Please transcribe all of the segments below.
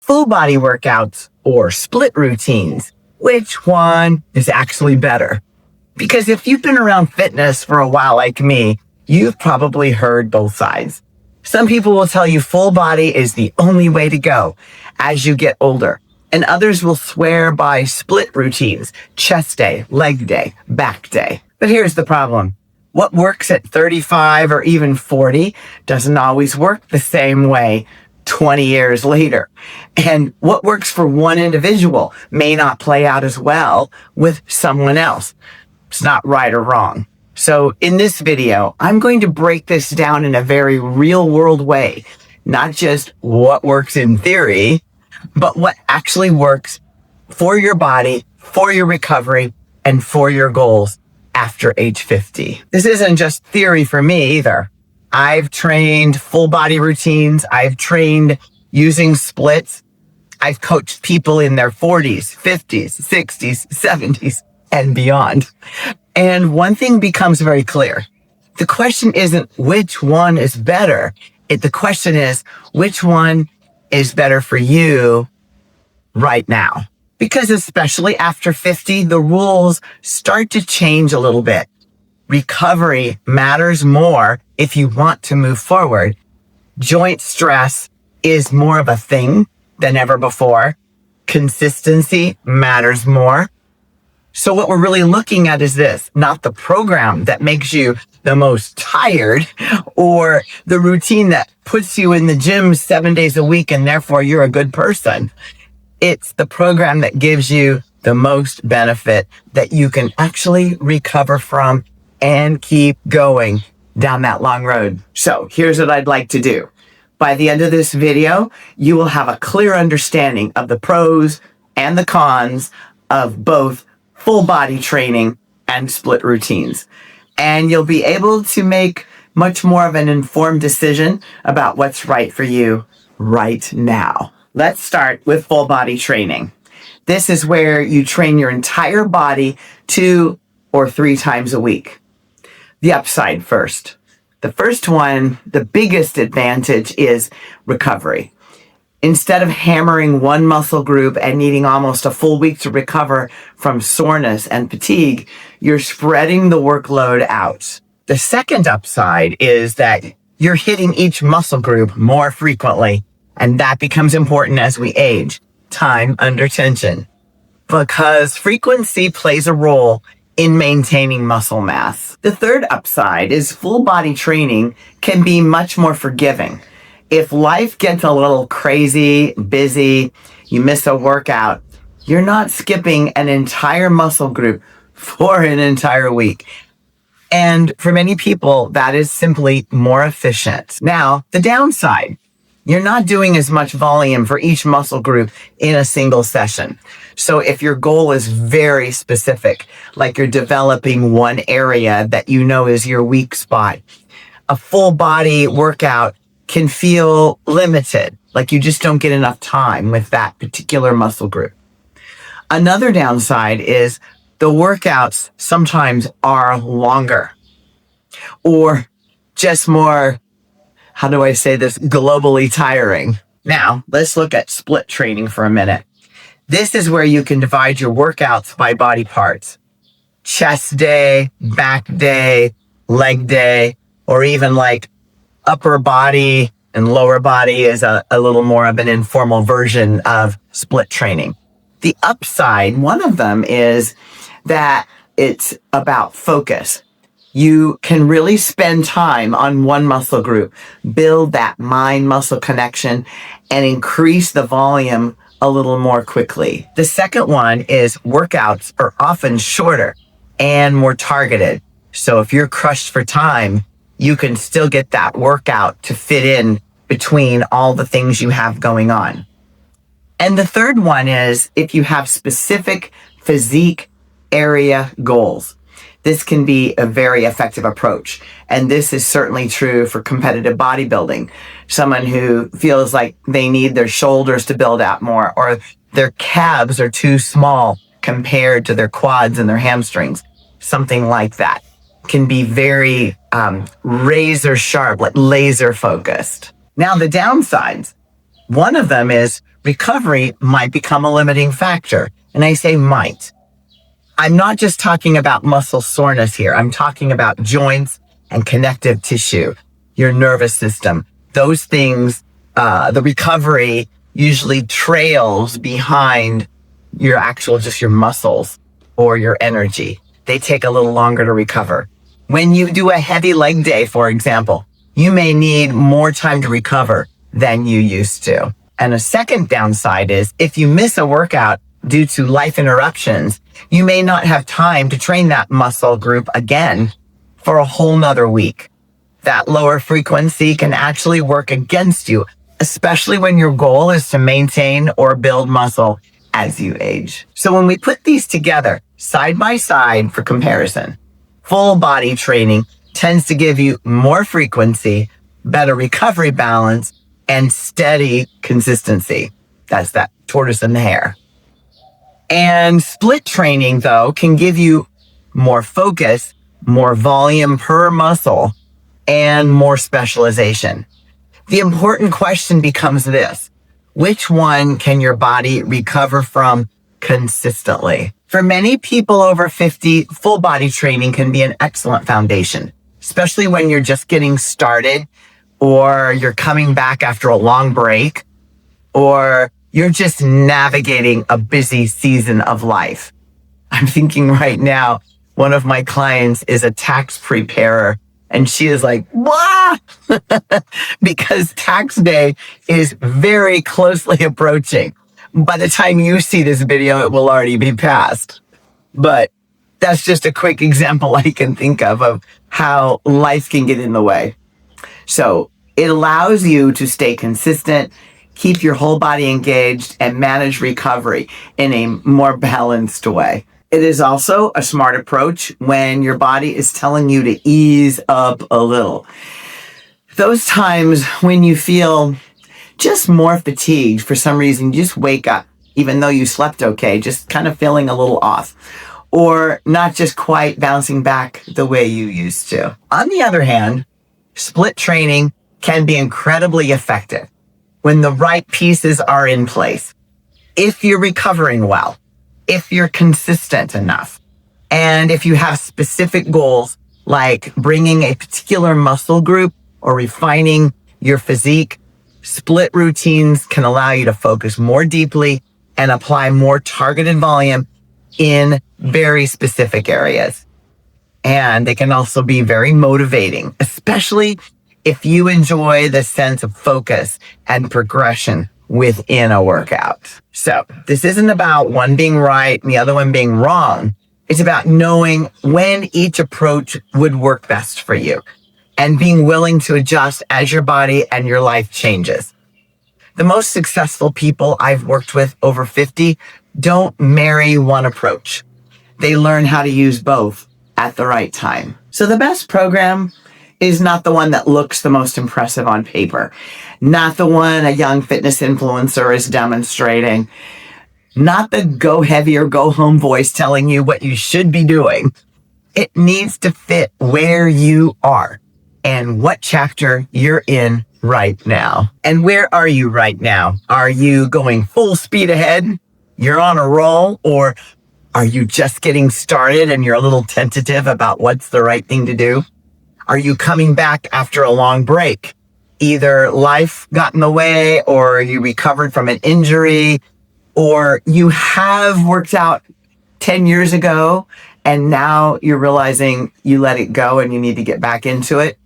full body workouts or split routines. Which one is actually better? Because if you've been around fitness for a while like me, you've probably heard both sides. Some people will tell you full body is the only way to go as you get older. And others will swear by split routines, chest day, leg day, back day. But here's the problem. What works at 35 or even 40 doesn't always work the same way 20 years later. And what works for one individual may not play out as well with someone else. It's not right or wrong. So in this video, I'm going to break this down in a very real world way, not just what works in theory, but what actually works for your body, for your recovery, and for your goals after age 50. This isn't just theory for me either. I've trained full body routines. I've trained using splits. I've coached people in their 40s, 50s, 60s, 70s, and beyond. And one thing becomes very clear. The question isn't which one is better. The question is which one is better for you right now. Because especially after 50, the rules start to change a little bit. Recovery matters more if you want to move forward. Joint stress is more of a thing than ever before. Consistency matters more. So what we're really looking at is this, not the program that makes you the most tired or the routine that puts you in the gym 7 days a week and therefore you're a good person. It's the program that gives you the most benefit that you can actually recover from and keep going down that long road. So here's what I'd like to do. By the end of this video, you will have a clear understanding of the pros and the cons of both full body training and split routines. And you'll be able to make much more of an informed decision about what's right for you right now. Let's start with full body training. This is where you train your entire body 2 or 3 times a week. The upside first. The first one, the biggest advantage is recovery. Instead of hammering one muscle group and needing almost a full week to recover from soreness and fatigue, you're spreading the workload out. The second upside is that you're hitting each muscle group more frequently, and that becomes important as we age. Time under tension. Because frequency plays a role in maintaining muscle mass. The third upside is full body training can be much more forgiving. If life gets a little crazy, busy, you miss a workout, you're not skipping an entire muscle group for an entire week. And for many people, that is simply more efficient. Now, the downside, you're not doing as much volume for each muscle group in a single session. So if your goal is very specific, like you're developing one area that you know is your weak spot, a full body workout can feel limited, like you just don't get enough time with that particular muscle group. Another downside is the workouts sometimes are longer or just more, how do I say this, globally tiring. Now, let's look at split training for a minute. This is where you can divide your workouts by body parts. Chest day, back day, leg day, or even like upper body and lower body is a little more of an informal version of split training. The upside, one of them is that it's about focus. You can really spend time on one muscle group, build that mind-muscle connection, and increase the volume a little more quickly. The second one is workouts are often shorter and more targeted. So if you're crushed for time, you can still get that workout to fit in between all the things you have going on. And the third one is if you have specific physique area goals. This can be a very effective approach. And this is certainly true for competitive bodybuilding. Someone who feels like they need their shoulders to build out more, or their calves are too small compared to their quads and their hamstrings. Something like that can be very razor sharp, like laser focused. Now the downsides, one of them is recovery might become a limiting factor. And I say might. I'm not just talking about muscle soreness here. I'm talking about joints and connective tissue, your nervous system. Those things, the recovery usually trails behind your actual, just your muscles or your energy. They take a little longer to recover. When you do a heavy leg day, for example, you may need more time to recover than you used to. And a second downside is if you miss a workout due to life interruptions, you may not have time to train that muscle group again for a whole nother week. That lower frequency can actually work against you, especially when your goal is to maintain or build muscle as you age. So when we put these together side by side for comparison, full body training tends to give you more frequency, better recovery balance, and steady consistency. That's that tortoise and the hare. And split training, though, can give you more focus, more volume per muscle, and more specialization. The important question becomes this: which one can your body recover from consistently? For many people over 50, full body training can be an excellent foundation, especially when you're just getting started, or you're coming back after a long break, or you're just navigating a busy season of life. I'm thinking right now, one of my clients is a tax preparer, and she is like, "Wah!" because tax day is very closely approaching. By the time you see this video, it will already be past. But that's just a quick example I can think of how life can get in the way. So it allows you to stay consistent, keep your whole body engaged, and manage recovery in a more balanced way. It is also a smart approach when your body is telling you to ease up a little. Those times when you feel just more fatigued for some reason, you just wake up, even though you slept okay, just kind of feeling a little off, or not just quite bouncing back the way you used to. On the other hand, split training can be incredibly effective when the right pieces are in place. If you're recovering well, if you're consistent enough, and if you have specific goals like bringing a particular muscle group or refining your physique, split routines can allow you to focus more deeply and apply more targeted volume in very specific areas. And they can also be very motivating, especially if you enjoy the sense of focus and progression within a workout. So this isn't about one being right and the other one being wrong. It's about knowing when each approach would work best for you and being willing to adjust as your body and your life changes. The most successful people I've worked with over 50 don't marry one approach. They learn how to use both at the right time. So the best program is not the one that looks the most impressive on paper, not the one a young fitness influencer is demonstrating, not the go heavy or go home voice telling you what you should be doing. It needs to fit where you are and what chapter you're in right now. And where are you right now? Are you going full speed ahead? You're on a roll? Or are you just getting started and you're a little tentative about what's the right thing to do? Are you coming back after a long break? Either life got in the way, or you recovered from an injury, or you have worked out 10 years ago and now you're realizing you let it go and you need to get back into it.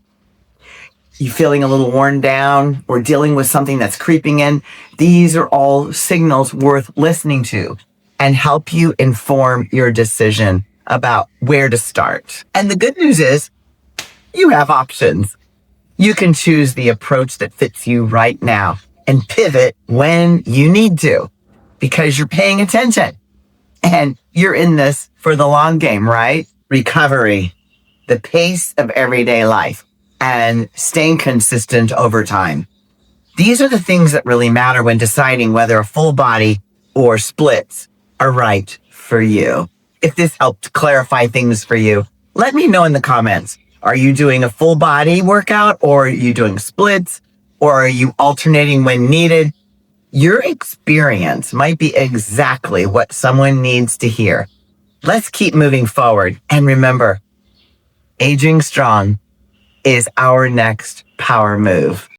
You feeling a little worn down or dealing with something that's creeping in. These are all signals worth listening to and help you inform your decision about where to start. And the good news is you have options. You can choose the approach that fits you right now and pivot when you need to because you're paying attention and you're in this for the long game, right? Recovery, the pace of everyday life, and staying consistent over time. These are the things that really matter when deciding whether a full body or splits are right for you. If this helped clarify things for you, let me know in the comments. Are you doing a full body workout, or are you doing splits, or are you alternating when needed? Your experience might be exactly what someone needs to hear. Let's keep moving forward. And remember, aging strong is our next power move.